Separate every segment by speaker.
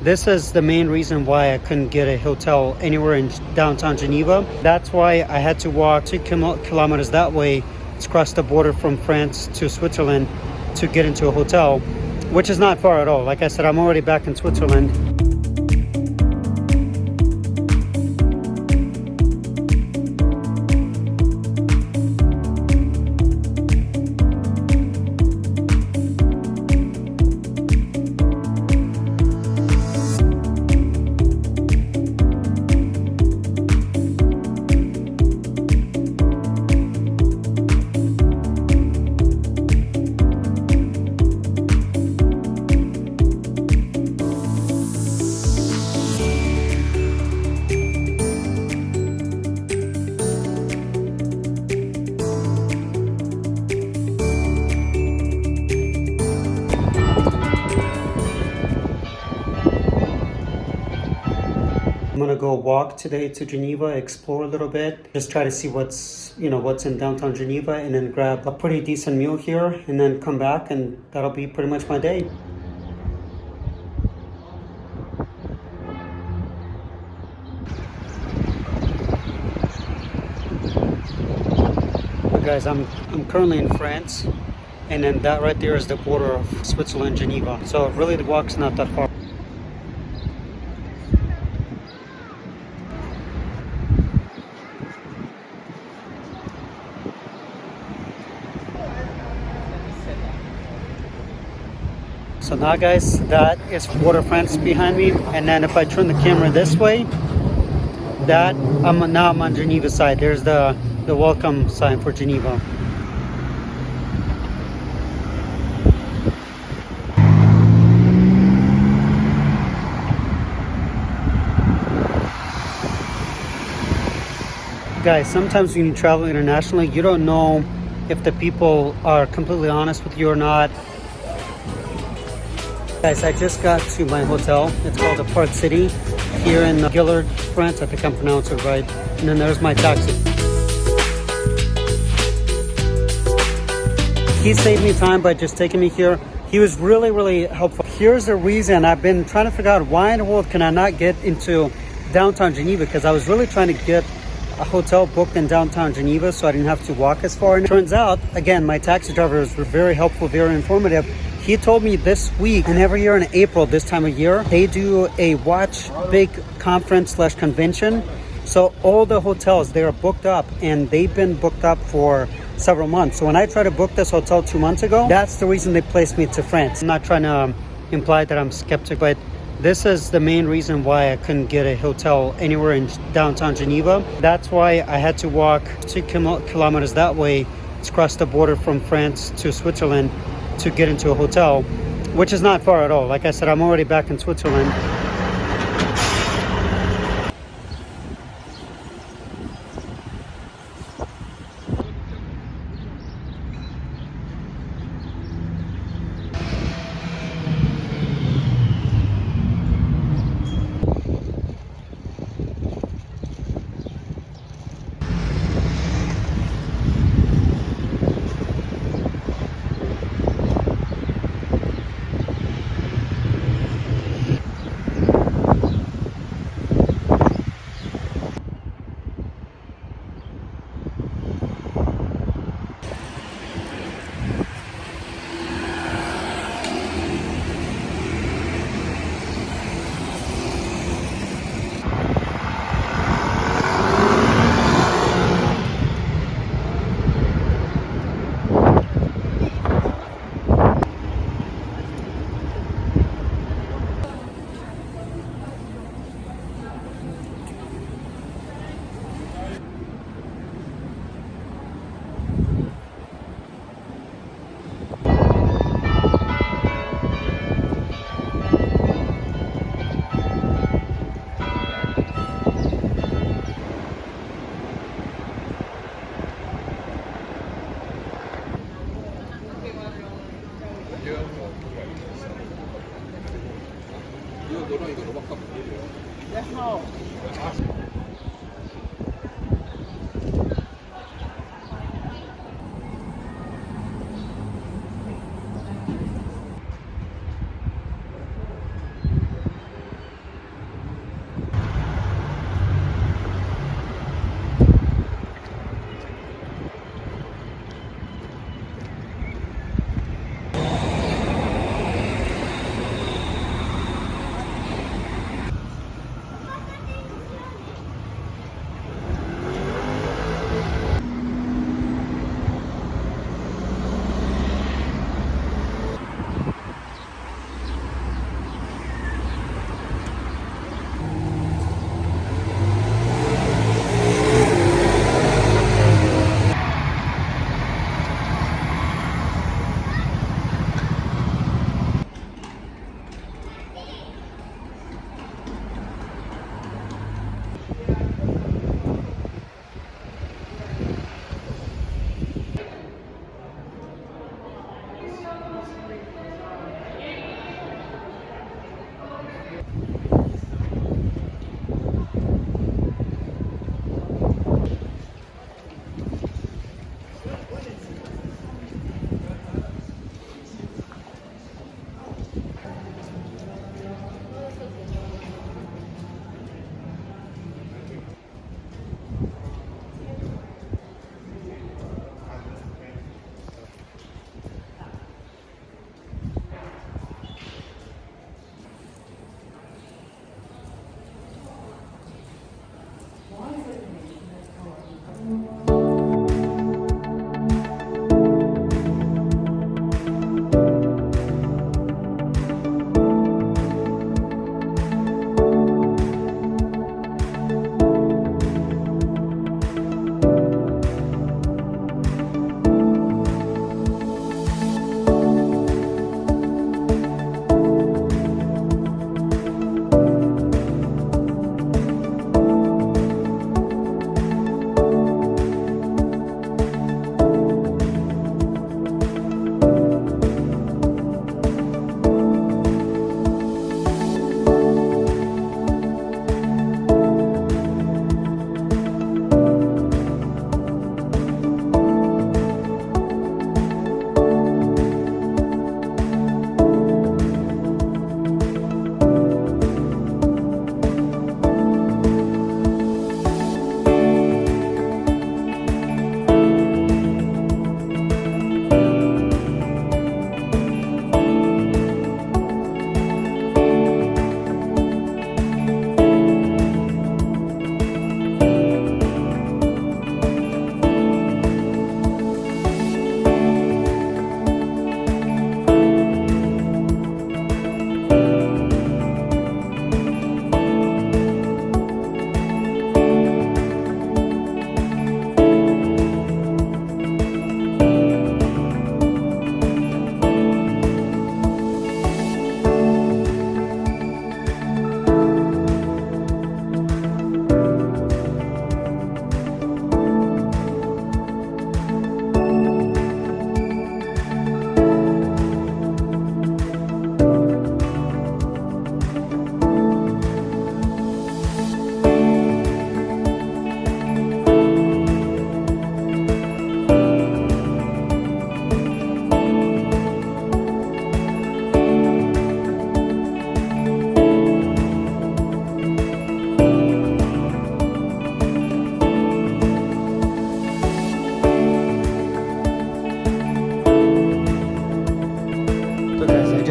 Speaker 1: This is the main reason why I couldn't get a hotel anywhere in downtown Geneva. That's why I had to walk 2 kilometers that way. It's across the border from France to Switzerland to get into a hotel, which is not far at all. Like I said, I'm already back in Switzerland. I'm gonna go walk today to Geneva, explore a little bit, just try to see what's in downtown Geneva, and then grab a pretty decent meal here, and then come back, and that'll be pretty much my day. Guys, I'm currently in France, and then that right there is the border of Switzerland, Geneva. So really the walk's not that far. So now guys, that is border France behind me, and then if I turn the camera this way, I'm on Geneva side. There's the welcome sign for Geneva. Guys, sometimes when you travel internationally, you don't know if the people are completely honest with you or not. Guys, I just got to my hotel. It's called the Park City here in Gillard, France. I think I'm pronouncing it right. And then there's my taxi. He saved me time by just taking me here. He was really, really helpful. Here's the reason I've been trying to figure out why in the world can I not get into downtown Geneva, because I was really trying to get a hotel booked in downtown Geneva so I didn't have to walk as far. And it turns out, again, my taxi drivers were very helpful, very informative. He told me this week, and every year in April, this time of year, they do a watch big conference / convention. So all the hotels, they are booked up, and they've been booked up for several months. So when I tried to book this hotel 2 months ago, that's the reason they placed me to France. I'm not trying to imply that I'm skeptic, but this is the main reason why I couldn't get a hotel anywhere in downtown Geneva. That's why I had to walk 2 kilometers that way. It's across the border from France to Switzerland to get into a hotel, which is not far at all. Like I said, I'm already back in Switzerland.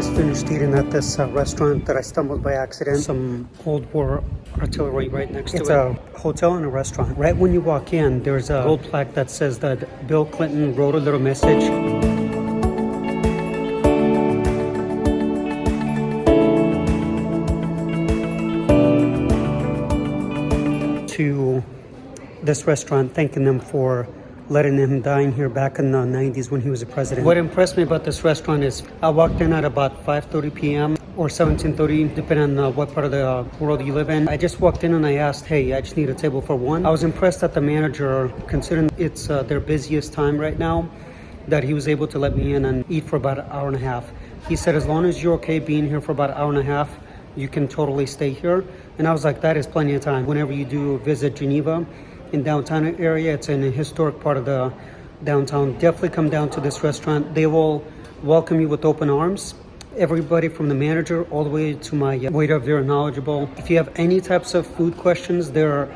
Speaker 1: just finished eating at this restaurant that I stumbled by accident. Some Cold War artillery right next to it. It's a hotel and a restaurant. Right when you walk in, there's a gold plaque that says that Bill Clinton wrote a little message to this restaurant, thanking them for letting him dine here back in the 90s when he was a president. What impressed me about this restaurant is I walked in at about 5:30 p.m. or 17:30, depending on what part of the world you live in. I just walked in and I asked, hey, I just need a table for one. I was impressed that the manager, considering it's their busiest time right now, that he was able to let me in and eat for about an hour and a half. He said, as long as you're okay being here for about an hour and a half, you can totally stay here. And I was like, that is plenty of time. Whenever you do visit Geneva, in downtown area, it's in a historic part of the downtown. Definitely come down to this restaurant. They will welcome you with open arms. Everybody from the manager all the way to my waiter, very knowledgeable. If you have any types of food questions, they're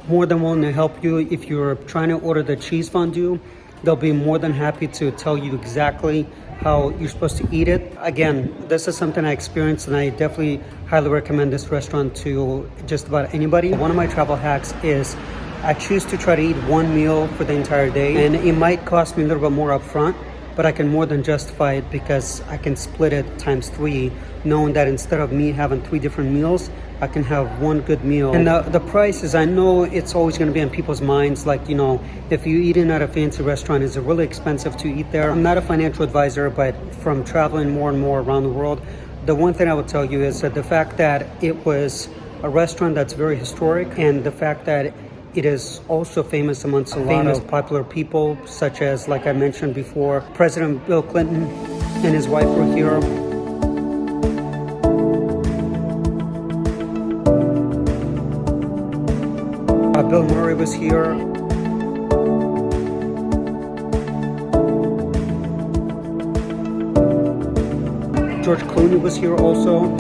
Speaker 1: more than willing to help you. If you're trying to order the cheese fondue, they'll be more than happy to tell you exactly how you're supposed to eat it. Again, this is something I experienced, and I definitely highly recommend this restaurant to just about anybody. One of my travel hacks is I choose to try to eat one meal for the entire day, and it might cost me a little bit more up front, but I can more than justify it because I can split it times 3, knowing that instead of me having 3 different meals, I can have one good meal. And the prices, I know it's always going to be on people's minds, like, you know, if you eat in at a fancy restaurant, is it really expensive to eat there? I'm not a financial advisor, but from traveling more and more around the world, the one thing I would tell you is that the fact that it was a restaurant that's very historic, and the fact that it is also famous amongst a lot of popular people, such as, like I mentioned before, President Bill Clinton and his wife were here. Bill Murray was here. George Clooney was here also.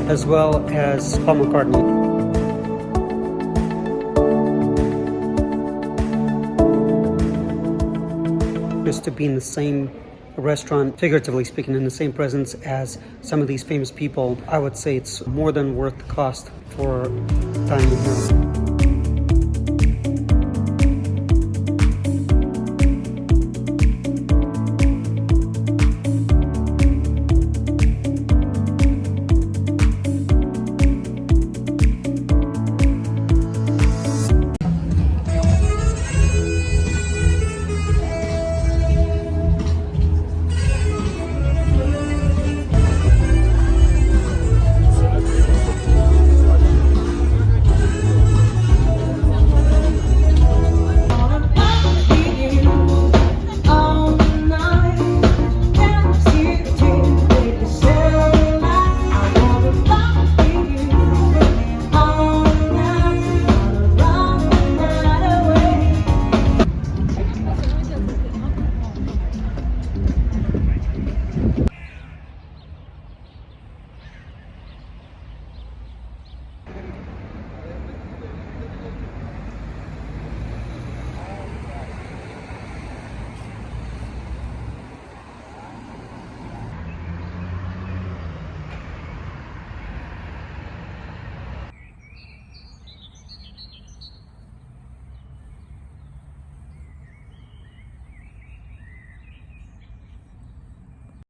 Speaker 1: As well as Paul McCartney. Just to be in the same restaurant, figuratively speaking, in the same presence as some of these famous people, I would say it's more than worth the cost for dining here.